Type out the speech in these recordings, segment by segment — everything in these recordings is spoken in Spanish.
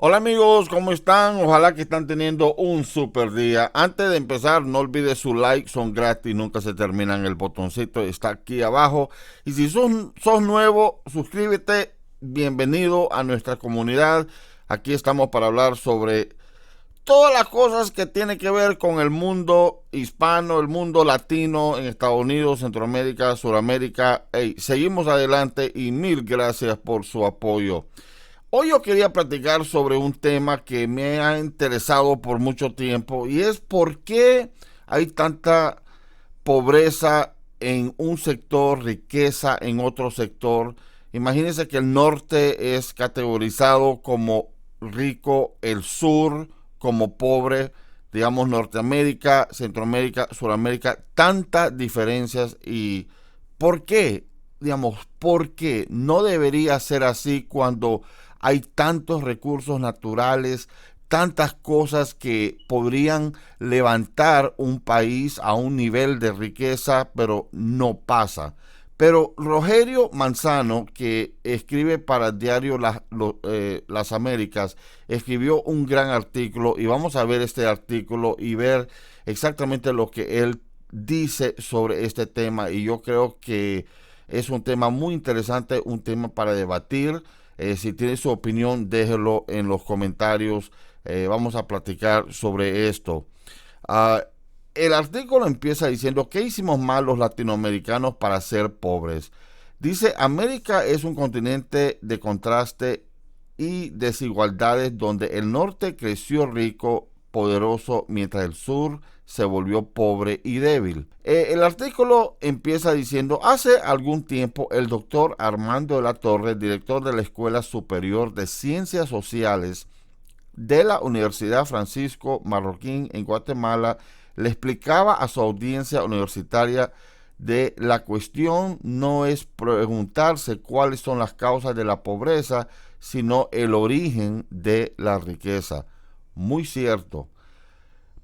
Hola amigos, ¿cómo están? Ojalá que están teniendo un super día. Antes de empezar, no olvides su like, son gratis, nunca se terminan. El botoncito está aquí abajo. Y si sos nuevo, suscríbete. Bienvenido a nuestra comunidad. Aquí estamos para hablar sobre todas las cosas que tienen que ver con el mundo hispano, el mundo latino en Estados Unidos, Centroamérica, Suramérica. Hey, seguimos adelante y mil gracias por su apoyo. Hoy yo quería platicar sobre un tema que me ha interesado por mucho tiempo y es por qué hay tanta pobreza en un sector, riqueza en otro sector. Imagínense que el norte es categorizado como rico, el sur como pobre, digamos Norteamérica, Centroamérica, Suramérica, tantas diferencias y ¿por qué? Digamos, ¿por qué no debería ser así cuando hay tantos recursos naturales, tantas cosas que podrían levantar un país a un nivel de riqueza, pero no pasa? Pero Rogerio Manzano, que escribe para el diario Las Américas, escribió un gran artículo y vamos a ver este artículo y ver exactamente lo que él dice sobre este tema. Y yo creo que es un tema muy interesante, un tema para debatir. Si tiene su opinión, déjelo en los comentarios. Vamos a platicar sobre esto. Uh, el artículo empieza diciendo: ¿qué hicimos mal los latinoamericanos para ser pobres? Dice: América es un continente de contraste y desigualdades donde el norte creció rico, poderoso, mientras el sur se volvió pobre y débil. El artículo empieza diciendo: hace algún tiempo el doctor Armando de la Torre, director de la Escuela Superior de Ciencias Sociales de la Universidad Francisco Marroquín en Guatemala, le explicaba a su audiencia universitaria de la cuestión no es preguntarse cuáles son las causas de la pobreza, sino el origen de la riqueza. Muy cierto.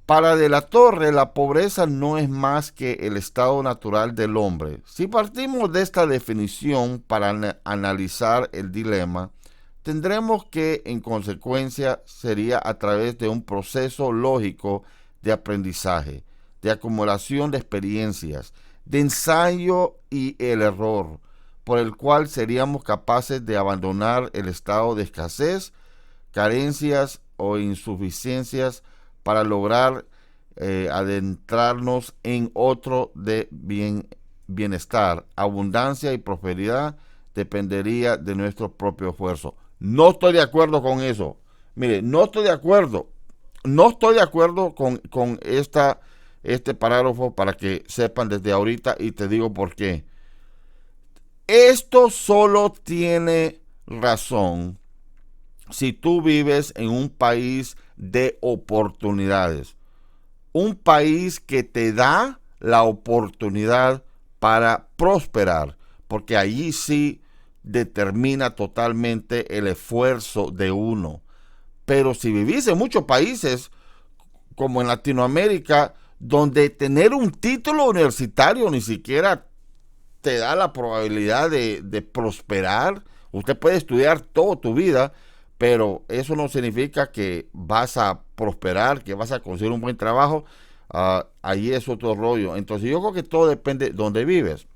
Para De la Torre, la pobreza no es más que el estado natural del hombre. Si partimos de esta definición para analizar el dilema, tendremos que, en consecuencia, sería a través de un proceso lógico de aprendizaje, de acumulación de experiencias, de ensayo y el error, por el cual seríamos capaces de abandonar el estado de escasez, carencias o insuficiencias para lograr adentrarnos en otro de bienestar. Abundancia y prosperidad dependería de nuestro propio esfuerzo. No estoy de acuerdo con eso. Mire, no estoy de acuerdo. No estoy de acuerdo con este parágrafo, para que sepan desde ahorita, y te digo por qué. Esto solo tiene razón si tú vives en un país de oportunidades, un país que te da la oportunidad para prosperar, porque allí sí determina totalmente el esfuerzo de uno. Pero si vivís en muchos países, como en Latinoamérica, donde tener un título universitario ni siquiera te da la probabilidad de prosperar. Usted puede estudiar toda tu vida, pero eso no significa que vas a prosperar, que vas a conseguir un buen trabajo. Ahí es otro rollo. Entonces yo creo que todo depende de dónde vives.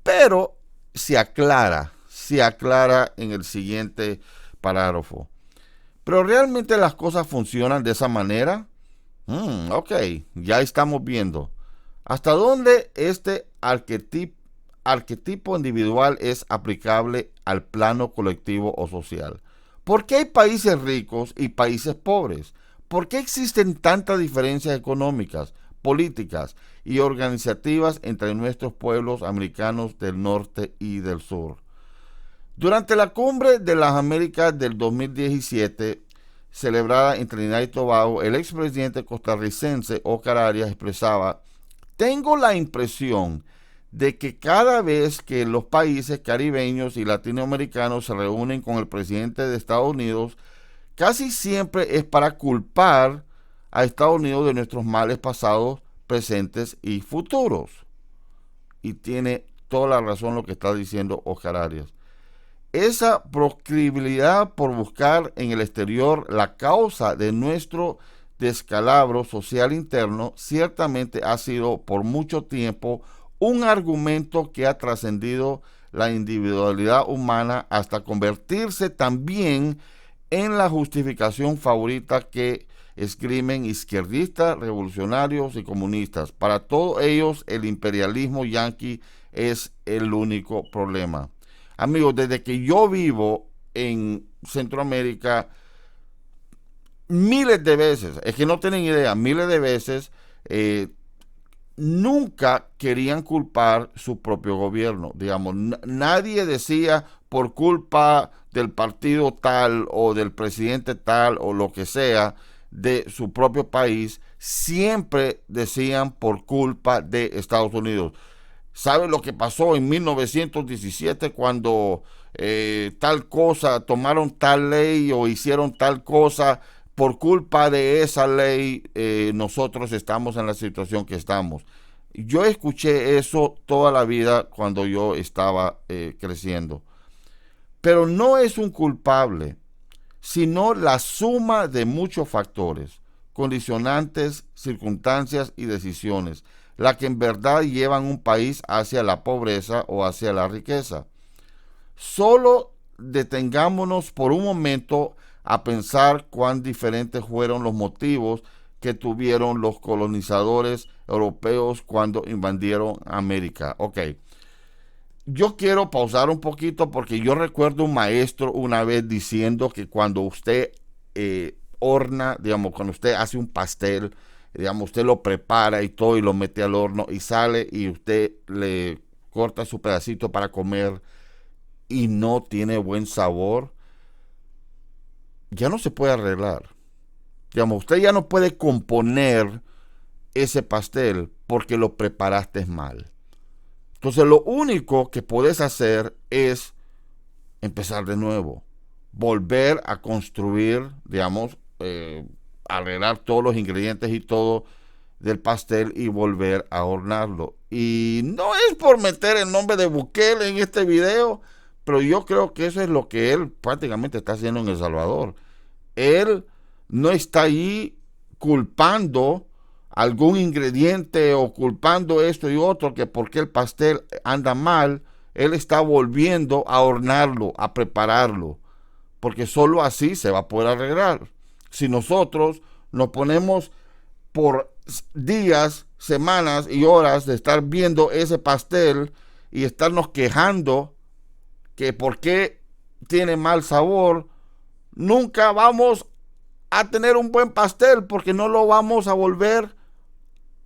Pero se aclara en el siguiente parágrafo. Pero realmente las cosas funcionan de esa manera. Ok, ya estamos viendo hasta dónde este arquetipo individual es aplicable al plano colectivo o social. ¿Por qué hay países ricos y países pobres? ¿Por qué existen tantas diferencias económicas, políticas y organizativas entre nuestros pueblos americanos del norte y del sur? Durante la cumbre de las Américas del 2017, celebrada en Trinidad y Tobago, el expresidente costarricense Óscar Arias expresaba: tengo la impresión de que cada vez que los países caribeños y latinoamericanos se reúnen con el presidente de Estados Unidos, casi siempre es para culpar a Estados Unidos de nuestros males pasados, presentes y futuros. Y tiene toda la razón lo que está diciendo Óscar Arias. Esa proclividad por buscar en el exterior la causa de nuestro descalabro social interno ciertamente ha sido por mucho tiempo un argumento que ha trascendido la individualidad humana hasta convertirse también en la justificación favorita que esgrimen izquierdistas, revolucionarios y comunistas. Para todos ellos, el imperialismo yanqui es el único problema. Amigos, desde que yo vivo en Centroamérica, miles de veces, es que no tienen idea, miles de veces, nunca querían culpar su propio gobierno. Digamos, nadie decía por culpa del partido tal o del presidente tal o lo que sea de su propio país, siempre decían por culpa de Estados Unidos. ¿Sabe lo que pasó en 1917 cuando tal cosa, tomaron tal ley o hicieron tal cosa? Por culpa de esa ley, nosotros estamos en la situación que estamos. Yo escuché eso toda la vida cuando yo estaba creciendo. Pero no es un culpable, sino la suma de muchos factores, condicionantes, circunstancias y decisiones, la que en verdad llevan un país hacia la pobreza o hacia la riqueza. Solo detengámonos por un momento a pensar cuán diferentes fueron los motivos que tuvieron los colonizadores europeos cuando invadieron América. Ok, yo quiero pausar un poquito porque yo recuerdo un maestro una vez diciendo que cuando usted horna, digamos, cuando usted hace un pastel, digamos, usted lo prepara y todo y lo mete al horno y sale y usted le corta su pedacito para comer y no tiene buen sabor, ya no se puede arreglar. Digamos, usted ya no puede componer ese pastel porque lo preparaste mal. Entonces lo único que puedes hacer es empezar de nuevo, volver a construir, digamos, arreglar todos los ingredientes y todo del pastel y volver a hornearlo. Y no es por meter el nombre de Bukele en este video, pero yo creo que eso es lo que él prácticamente está haciendo en El Salvador. Él no está allí culpando algún ingrediente o culpando esto y otro, que porque el pastel anda mal. Él está volviendo a hornearlo, a prepararlo, porque solo así se va a poder arreglar. Si nosotros nos ponemos por días, semanas y horas de estar viendo ese pastel y estarnos quejando que por qué tiene mal sabor, nunca vamos a tener un buen pastel porque no lo vamos a volver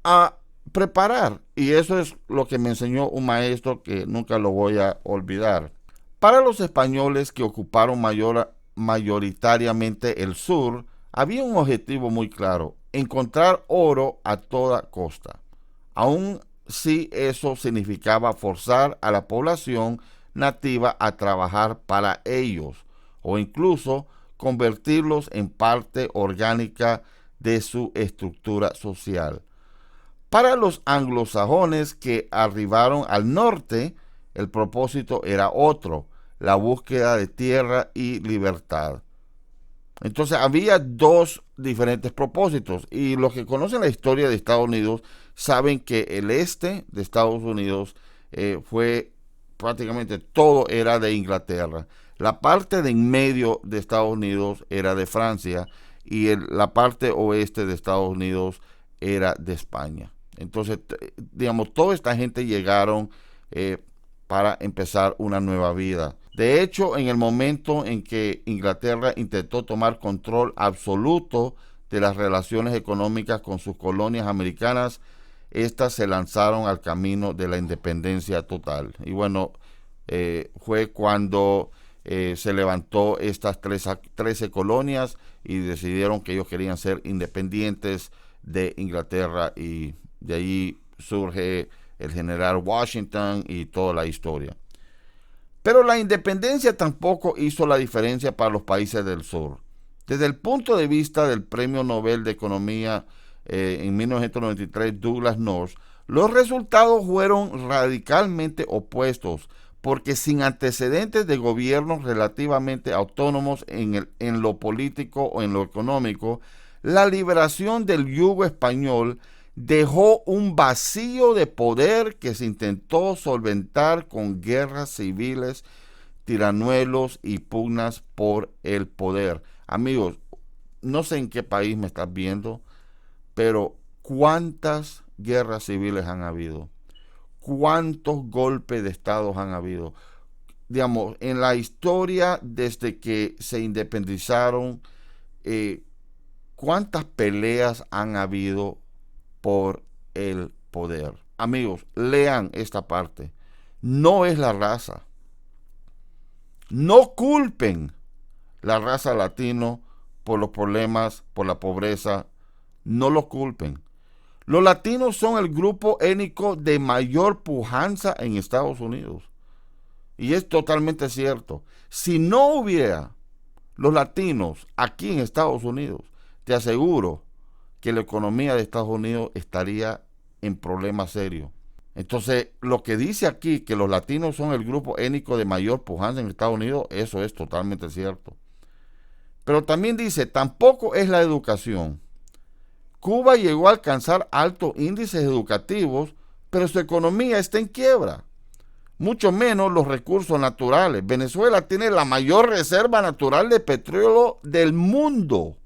a preparar. Y eso es lo que me enseñó un maestro que nunca lo voy a olvidar. Para los españoles que ocuparon mayoritariamente el sur, había un objetivo muy claro: encontrar oro a toda costa. Aun si eso significaba forzar a la población nativa a trabajar para ellos, o incluso convertirlos en parte orgánica de su estructura social. Para los anglosajones que arribaron al norte, el propósito era otro: la búsqueda de tierra y libertad. Entonces había dos diferentes propósitos, y los que conocen la historia de Estados Unidos saben que el este de Estados Unidos fue prácticamente todo era de Inglaterra. La parte de en medio de Estados Unidos era de Francia y la parte oeste de Estados Unidos era de España. Entonces, digamos, toda esta gente llegaron para empezar una nueva vida. De hecho, en el momento en que Inglaterra intentó tomar control absoluto de las relaciones económicas con sus colonias americanas, estas se lanzaron al camino de la independencia total. Y bueno, fue cuando se levantó estas 13 colonias y decidieron que ellos querían ser independientes de Inglaterra, y de ahí surge el general Washington y toda la historia. Pero la independencia tampoco hizo la diferencia para los países del sur. Desde el punto de vista del Premio Nobel de Economía en 1993, Douglas North, los resultados fueron radicalmente opuestos. porque sin antecedentes de gobiernos relativamente autónomos en lo político o en lo económico, la liberación del yugo español dejó un vacío de poder que se intentó solventar con guerras civiles, tiranuelos y pugnas por el poder. Amigos, no sé en qué país me estás viendo, pero ¿cuántas guerras civiles han habido? ¿Cuántos golpes de estados han habido? Digamos, en la historia desde que se independizaron, ¿cuántas peleas han habido por el poder? Amigos, lean esta parte. No es la raza. No culpen la raza latino por los problemas, por la pobreza. No lo culpen. Los latinos son el grupo étnico de mayor pujanza en Estados Unidos. Y es totalmente cierto. Si no hubiera los latinos aquí en Estados Unidos, te aseguro que la economía de Estados Unidos estaría en problemas serios. Entonces, lo que dice aquí, que los latinos son el grupo étnico de mayor pujanza en Estados Unidos, eso es totalmente cierto. Pero también dice, tampoco es la educación. Cuba llegó a alcanzar altos índices educativos, pero su economía está en quiebra. Mucho menos los recursos naturales. Venezuela tiene la mayor reserva natural de petróleo del mundo.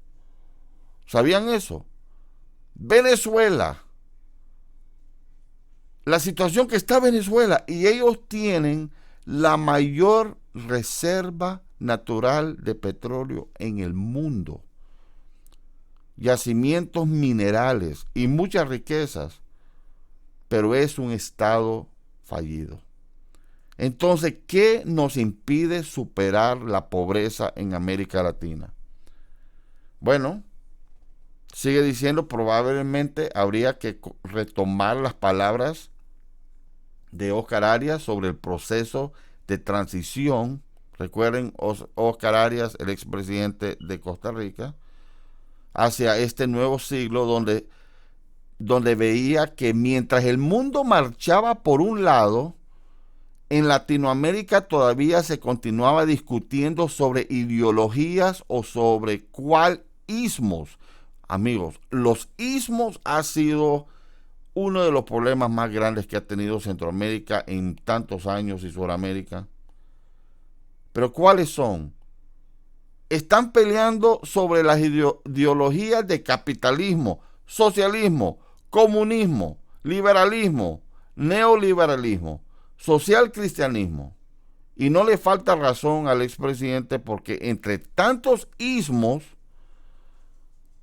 ¿Sabían eso? Venezuela. La situación que está Venezuela, y ellos tienen la mayor reserva natural de petróleo en el mundo. Yacimientos minerales y muchas riquezas, pero es un estado fallido. Entonces, ¿qué nos impide superar la pobreza en América Latina? Bueno, sigue diciendo, probablemente habría que retomar las palabras de Oscar Arias sobre el proceso de transición. Recuerden, Oscar Arias, el expresidente de Costa Rica, hacia este nuevo siglo donde veía que mientras el mundo marchaba por un lado, en Latinoamérica todavía se continuaba discutiendo sobre ideologías o sobre cuál ismos. Amigos, los ismos ha sido uno de los problemas más grandes que ha tenido Centroamérica en tantos años y Sudamérica. Pero ¿cuáles son? Están peleando sobre las ideologías de capitalismo, socialismo, comunismo, liberalismo, neoliberalismo, social cristianismo. Y no le falta razón al expresidente porque entre tantos ismos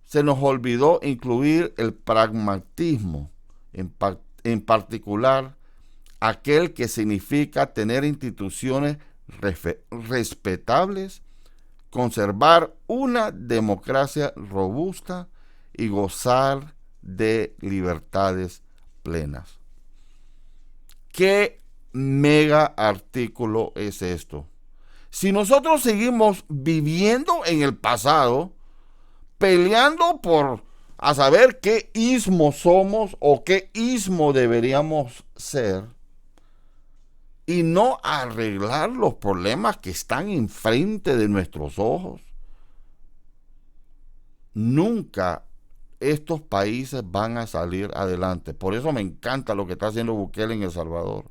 se nos olvidó incluir el pragmatismo, en particular aquel que significa tener instituciones respetables, conservar una democracia robusta y gozar de libertades plenas. ¿Qué mega artículo es esto? Si nosotros seguimos viviendo en el pasado, peleando por a saber qué ismo somos o qué ismo deberíamos ser, y no arreglar los problemas que están enfrente de nuestros ojos, nunca estos países van a salir adelante. Por eso me encanta lo que está haciendo Bukele en El Salvador.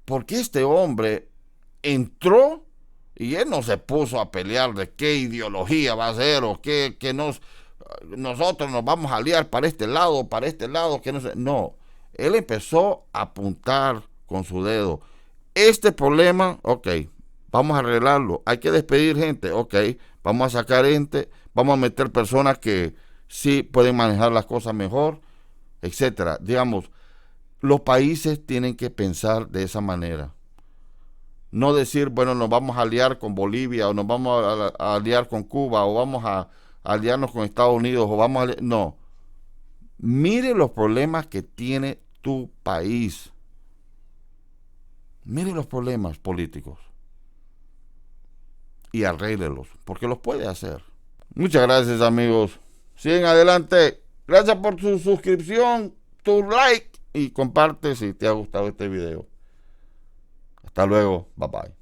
Porque este hombre entró y él no se puso a pelear de qué ideología va a ser o qué nosotros nos vamos a aliar para este lado, que no sé. No, él empezó a apuntar con su dedo. Este problema, ok, vamos a arreglarlo. Hay que despedir gente, ok, vamos a sacar gente, vamos a meter personas que sí pueden manejar las cosas mejor, etcétera. Digamos, los países tienen que pensar de esa manera. No decir, bueno, nos vamos a aliar con Bolivia o nos vamos a aliar con Cuba o vamos a aliarnos con Estados Unidos o vamos a... No. Mire los problemas que tiene tu país. Mire los problemas políticos y arréglelos, porque los puede hacer. Muchas gracias, amigos. Siguen adelante. Gracias por tu suscripción, tu like y comparte si te ha gustado este video. Hasta luego. Bye bye.